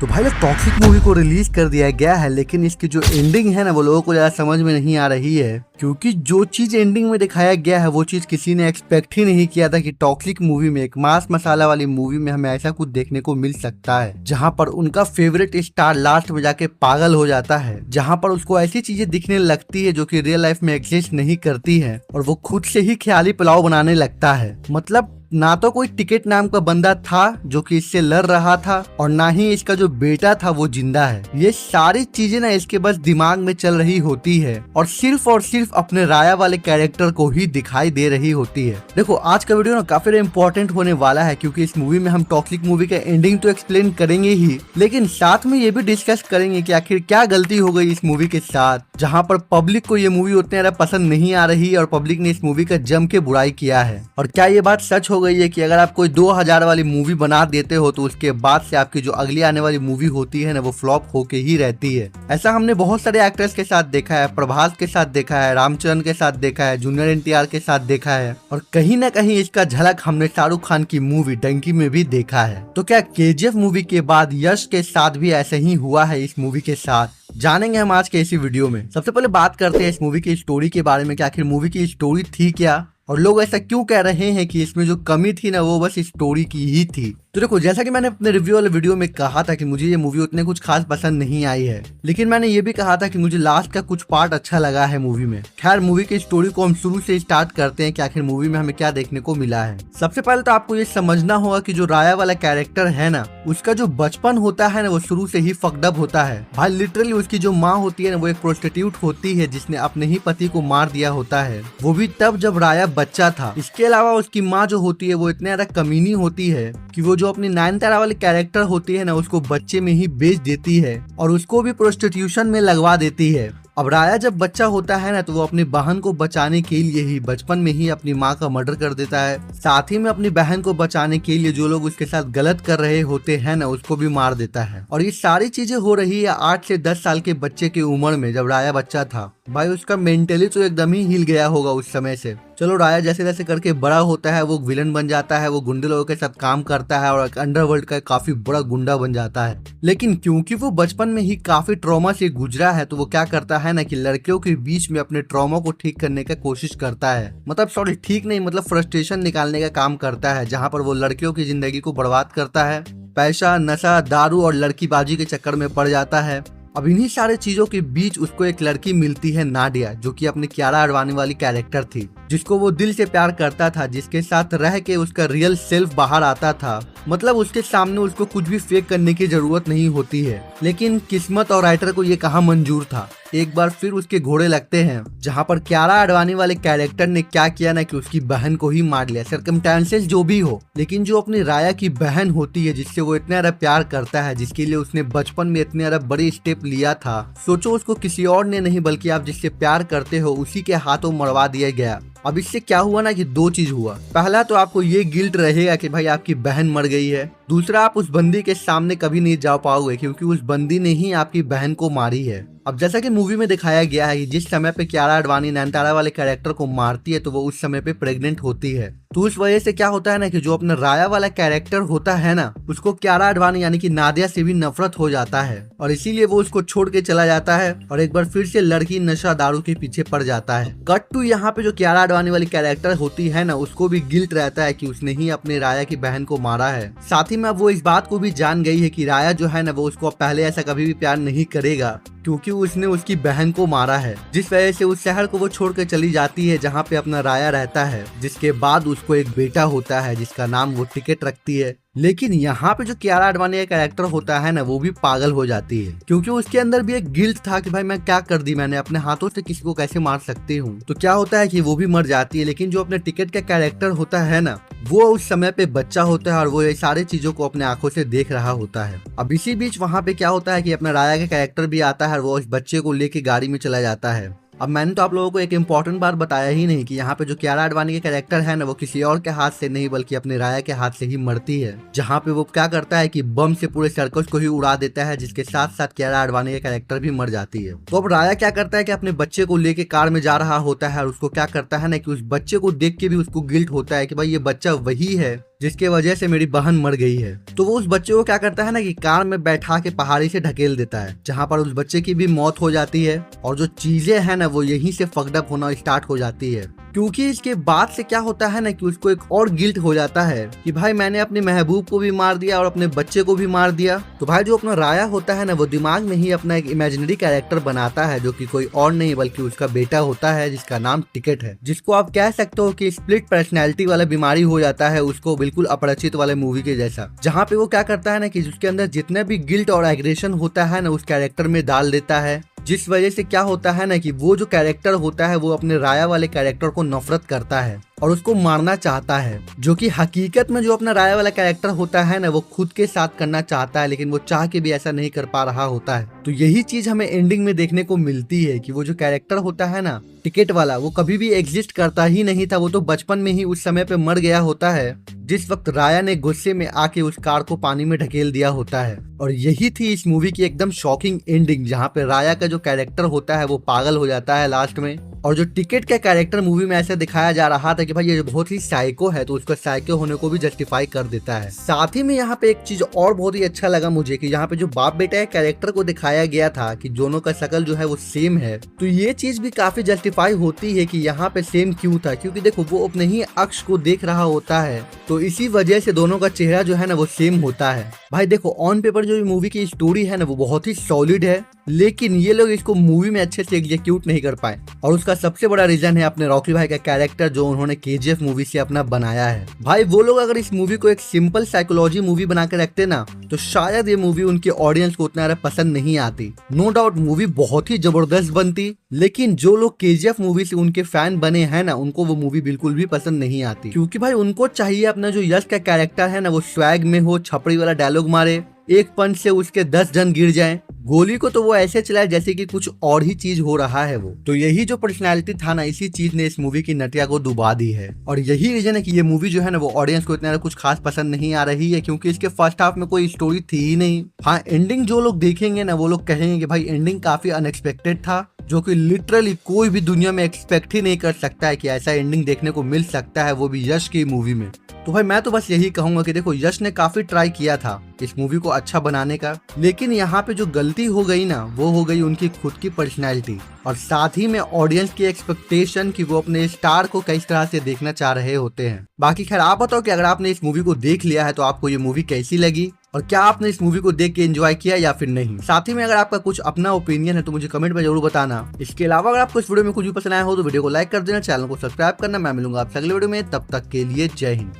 तो भाई लोग टॉक्सिक मूवी को रिलीज कर दिया गया है, लेकिन इसकी जो एंडिंग है ना वो लोगों को ज्यादा समझ में नहीं आ रही है, क्योंकि जो चीज एंडिंग में दिखाया गया है वो चीज किसी ने एक्सपेक्ट ही नहीं किया था कि टॉक्सिक मूवी में, एक मास मसाला वाली मूवी में हमें ऐसा कुछ देखने को मिल सकता है, जहां पर उनका फेवरेट स्टार लास्ट में जाके पागल हो जाता है, जहां पर उसको ऐसी चीजें दिखने लगती है जो कि रियल लाइफ में एग्जिस्ट नहीं करती है, और वो खुद से ही ख्याली पुलाव बनाने लगता है। मतलब ना तो कोई टिकट नाम का बंदा था जो कि इससे लड़ रहा था, और ना ही इसका जो बेटा था वो जिंदा है। ये सारी चीजें ना इसके बस दिमाग में चल रही होती है और सिर्फ अपने राया वाले कैरेक्टर को ही दिखाई दे रही होती है। देखो आज का वीडियो ना काफी इम्पोर्टेंट होने वाला है, क्योंकि इस मूवी में हम टॉक्सिक मूवी का एंडिंग तो एक्सप्लेन करेंगे ही, लेकिन साथ में ये भी डिस्कस करेंगे कि आखिर क्या गलती हो गई इस मूवी के साथ, जहाँ पर पब्लिक को ये मूवी उतने ज्यादा पसंद नहीं आ रही और पब्लिक ने इस मूवी का जम के बुराई किया है। और क्या ये बात सच हो गई है कि अगर आप कोई 2000 वाली मूवी बना देते हो तो उसके बाद से आपकी जो अगली आने वाली मूवी होती है ना वो फ्लॉप होके ही रहती है। ऐसा हमने बहुत सारे एक्टर्स के साथ देखा है, प्रभास के साथ देखा है, रामचरण के साथ देखा है, जूनियर एनटीआर के साथ देखा है, और कहीं ना कहीं इसका झलक हमने शाहरुख खान की मूवी डंकी में भी देखा है। तो क्या केजीएफ मूवी के बाद यश के साथ भी ऐसा ही हुआ है इस मूवी के साथ? जानेंगे हम आज के इसी वीडियो में। सबसे पहले बात करते हैं इस मूवी की स्टोरी के बारे में कि आखिर मूवी की स्टोरी थी क्या, और लोग ऐसा क्यों कह रहे हैं कि इसमें जो कमी थी ना वो बस स्टोरी की ही थी। तो देखो, जैसा कि मैंने अपने रिव्यू वाले वीडियो में कहा था कि मुझे ये मूवी उतने कुछ खास पसंद नहीं आई है, लेकिन मैंने ये भी कहा था कि मुझे लास्ट का कुछ पार्ट अच्छा लगा है मूवी में। खैर, मूवी की स्टोरी को हम शुरू से स्टार्ट करते हैं कि आखिर मूवी में हमें क्या देखने को मिला है। सबसे पहले तो आपको ये समझना होगा कि जो राया वाला कैरेक्टर है ना, उसका जो बचपन होता है ना वो शुरू से ही फकडअप होता है। भाई लिटरली उसकी जो माँ होती है ना वो एक प्रोस्टिट्यूट होती है जिसने अपने ही पति को मार दिया होता है, वो भी तब जब राया बच्चा था। इसके अलावा उसकी माँ जो होती है वो इतने ज्यादा कमीनी होती है कि वो जो अपनी नयनतारा वाली कैरेक्टर होती है ना उसको बच्चे में ही बेच देती है और उसको भी प्रोस्टिट्यूशन में लगवा देती है। अब राया जब बच्चा होता है ना तो वो अपनी बहन को बचाने के लिए ही बचपन में ही अपनी माँ का मर्डर कर देता है। साथ ही में अपनी बहन को बचाने के लिए जो लोग उसके साथ गलत कर रहे होते हैं ना उसको भी मार देता है। और ये सारी चीजें हो रही है 8 से 10 साल के बच्चे की उम्र में, जब राया बच्चा था। भाई उसका मेंटली तो एकदम ही हिल गया होगा उस समय से। चलो, राया जैसे जैसे करके बड़ा होता है वो विलन बन जाता है, वो गुंडे लोगों के साथ काम करता है और अंडरवर्ल्ड का काफी बड़ा गुंडा बन जाता है। लेकिन क्योंकि वो बचपन में ही काफी ट्रॉमा से गुजरा है तो वो क्या करता है ना कि लड़कियों के बीच में अपने ट्रॉमा को ठीक करने का कोशिश करता है। मतलब सॉरी, ठीक नहीं, मतलब फ्रस्ट्रेशन निकालने का काम करता है, जहाँ पर वो लड़कियों की जिंदगी को बर्बाद करता है। पैसा, नशा, दारू और लड़कीबाजी के चक्कर में पड़ जाता है। अब इन्हीं सारे चीजों के बीच उसको एक लड़की मिलती है, नाडिया, जो कि अपनी कियारा आडवाणी वाली कैरेक्टर थी, जिसको वो दिल से प्यार करता था, जिसके साथ रह के उसका रियल सेल्फ बाहर आता था। मतलब उसके सामने उसको कुछ भी फेक करने की जरूरत नहीं होती है। लेकिन किस्मत और राइटर को ये कहाँ मंजूर था। एक बार फिर उसके घोड़े लगते हैं, जहाँ पर कियारा आडवाणी वाले कैरेक्टर ने क्या किया ना कि उसकी बहन को ही मार लिया। सर्कमस्टेंसेस जो भी हो, लेकिन जो अपनी राया की बहन होती है जिससे वो इतना ज्यादा प्यार करता है, जिसके लिए उसने बचपन में इतने ज्यादा बड़े स्टेप लिया था, सोचो उसको किसी और ने नहीं बल्कि आप जिससे प्यार करते हो उसी के हाथों मरवा दिया गया। अब इससे क्या हुआ ना कि 2 चीज हुआ। पहला तो आपको ये गिल्ट रहेगा कि भाई आपकी बहन मर गई है। दूसरा, आप उस बंदी के सामने कभी नहीं जा पाओगे क्योंकि उस बंदी ने ही आपकी बहन को मारी है। अब जैसा कि मूवी में दिखाया गया है कि जिस समय पे कियारा आडवाणी नयनतारा वाले कैरेक्टर को मारती है तो वो उस समय पे प्रेग्नेंट होती है। तो उस वजह से क्या होता है ना कि जो अपना राया वाला कैरेक्टर होता है ना उसको कियारा आडवाणी यानी कि नादिया से भी नफरत हो जाता है, और इसीलिए वो उसको छोड़ के चला जाता है और एक बार फिर से लड़की नशा दारू के पीछे पड़ जाता है। कट टू यहाँ पे जो कियारा आडवाणी वाली कैरेक्टर होती है ना उसको भी गिल्ट रहता है कि उसने ही अपने राया की बहन को मारा है। साथ ही में वो इस बात को भी जान गई है कि राया जो है ना वो उसको पहले ऐसा कभी भी प्यार नहीं करेगा क्योंकि उसने उसकी बहन को मारा है, जिस वजह से उस शहर को वो छोड़कर चली जाती है जहाँ पे अपना राया रहता है। जिसके बाद उसको एक बेटा होता है जिसका नाम वो टिकट रखती है। लेकिन यहाँ पे जो कियारा आडवाणी का कैरेक्टर होता है ना वो भी पागल हो जाती है, क्योंकि उसके अंदर भी एक गिल्ट था कि भाई मैं क्या कर दी, मैंने अपने हाथों से किसी को कैसे मार सकती हूँ। तो क्या होता है कि वो भी मर जाती है। लेकिन जो अपने टिकट का कैरेक्टर होता है ना वो उस समय पे बच्चा होता है और वो ये सारी चीजों को अपने आंखों से देख रहा होता है। अब इसी बीच वहाँ पे क्या होता है कि अपना राया का कैरेक्टर भी आता है और वो उस बच्चे को लेके गाड़ी में चला जाता है। अब मैंने तो आप लोगों को एक इम्पोर्टेंट बात बताया ही नहीं कि यहाँ पे जो कियारा आडवाणी के कैरेक्टर है ना वो किसी और के हाथ से नहीं बल्कि अपने राया के हाथ से ही मरती है, जहाँ पे वो क्या करता है कि बम से पूरे सर्कस को ही उड़ा देता है, जिसके साथ साथ कियारा आडवाणी का कैरेक्टर भी मर जाती है। तो अब राया क्या करता है कि अपने बच्चे को लेके कार में जा रहा होता है और उसको क्या करता है ना कि उस बच्चे को देख के भी उसको गिल्ट होता है कि भाई ये बच्चा वही है जिसके वजह से मेरी बहन मर गई है। तो वो उस बच्चे को क्या करता है ना कि कार में बैठा के पहाड़ी से ढकेल देता है, जहाँ पर उस बच्चे की भी मौत हो जाती है और जो चीजें हैं ना वो यहीं से फक्ड अप होना स्टार्ट हो जाती है। क्योंकि इसके बाद से क्या होता है ना कि उसको एक और गिल्ट हो जाता है कि भाई मैंने अपने महबूब को भी मार दिया और अपने बच्चे को भी मार दिया। तो भाई जो अपना राया होता है ना वो दिमाग में ही अपना एक इमेजिनरी कैरेक्टर बनाता है, जो कि कोई और नहीं बल्कि उसका बेटा होता है, जिसका नाम टिकट है, जिसको आप कह सकते हो कि स्प्लिट पर्सनैलिटी वाला बीमारी हो जाता है उसको, बिल्कुल अपरिचित वाले मूवी के जैसा। जहाँ पे वो क्या करता है ना कि उसके अंदर जितने भी गिल्ट और एग्रेशन होता है ना उस कैरेक्टर में डाल देता है, जिस वजह से क्या होता है ना कि वो जो कैरेक्टर होता है वो अपने राया वाले कैरेक्टर को नफरत करता है और उसको मारना चाहता है, जो कि हकीकत में जो अपना राया वाला कैरेक्टर होता है ना वो खुद के साथ करना चाहता है, लेकिन वो चाह के भी ऐसा नहीं कर पा रहा होता है। तो यही चीज हमें एंडिंग में देखने को मिलती है कि वो जो कैरेक्टर होता है ना टिकट वाला, वो कभी भी एग्जिस्ट करता ही नहीं था। वो तो बचपन में ही उस समय पे मर गया होता है जिस वक्त राया ने गुस्से में आके उस कार को पानी में ढकेल दिया होता है। और यही थी इस मूवी की एकदम शॉकिंग एंडिंग, जहाँ पे राया का जो कैरेक्टर होता है वो पागल हो जाता है लास्ट में, और जो टिकट का कैरेक्टर मूवी में ऐसा दिखाया जा रहा था कि भाई ये बहुत ही साइको है, तो उसका साइको होने को भी जस्टिफाई कर देता है। साथ ही में यहाँ पे एक चीज और बहुत ही अच्छा लगा मुझे कि यहाँ पे जो बाप बेटा कैरेक्टर को दिखाया गया था कि दोनों का शकल जो है वो सेम है, तो ये चीज भी काफी जस्टिफाई होती है कि यहाँ पे सेम क्यों था, क्योंकि देखो वो अपने ही अक्ष को देख रहा होता है, तो इसी वजह से दोनों का चेहरा जो है ना वो सेम होता है। भाई देखो ऑन पेपर जो मूवी की स्टोरी है ना वो बहुत ही सॉलिड है, लेकिन ये लोग इसको मूवी में अच्छे से एग्जीक्यूट नहीं कर पाए, और उसका सबसे बड़ा रीजन है अपने रॉकी भाई का कैरेक्टर जो उन्होंने केजीएफ मूवी से अपना बनाया है। भाई वो लोग अगर इस मूवी को एक सिंपल साइकोलॉजी मूवी बना के रखते ना तो शायद ये मूवी उनके ऑडियंस को उतना पसंद नहीं आती। नो डाउट मूवी बहुत ही जबरदस्त बनती, लेकिन जो लोग केजीएफ मूवी से उनके फैन बने हैं ना उनको वो मूवी बिल्कुल भी पसंद नहीं आती, क्योंकि भाई उनको चाहिए अपना जो यश का कैरेक्टर है ना वो स्वैग में हो, छपड़ी वाला डायलॉग मारे, एक पंच से उसके 10 जन गिर जाएं, गोली को तो वो ऐसे चलाए जैसे कि कुछ और ही चीज हो रहा है वो। तो यही जो पर्सनालिटी था ना इसी चीज ने इस मूवी की नटिया को डुबा दी है, और यही रीजन है कि ये मूवी जो है ना वो ऑडियंस को इतना कुछ खास पसंद नहीं आ रही है, क्योंकि इसके फर्स्ट हाफ में कोई स्टोरी थी ही नहीं। हाँ एंडिंग जो लोग देखेंगे ना वो लोग कहेंगे कि भाई एंडिंग काफी अनएक्सपेक्टेड था, जो कि लिटरली कोई भी दुनिया में एक्सपेक्ट ही नहीं कर सकता है कि ऐसा एंडिंग देखने को मिल सकता है, वो भी यश की मूवी में। तो भाई मैं तो बस यही कहूंगा कि देखो यश ने काफी ट्राई किया था इस मूवी को अच्छा बनाने का, लेकिन यहाँ पे जो गलती हो गई ना वो हो गई उनकी खुद की पर्सनैलिटी, और साथ ही में ऑडियंस की एक्सपेक्टेशन कि वो अपने स्टार को किस तरह से देखना चाह रहे होते हैं। बाकी खैर आप बताओ कि अगर आपने इस मूवी को देख लिया है तो आपको ये मूवी कैसी लगी, और क्या आपने इस मूवी को देख के एंजॉय किया या फिर नहीं। साथ ही में अगर आपका कुछ अपना ओपिनियन है तो मुझे कमेंट में जरूर बताना। इसके अलावा अगर आपको इस वीडियो में कुछ भी पसंद आया हो तो वीडियो को लाइक कर देना, चैनल को सब्सक्राइब करना। मैं मिलूंगा आपसे अगले वीडियो में, तब तक के लिए जय हिंद।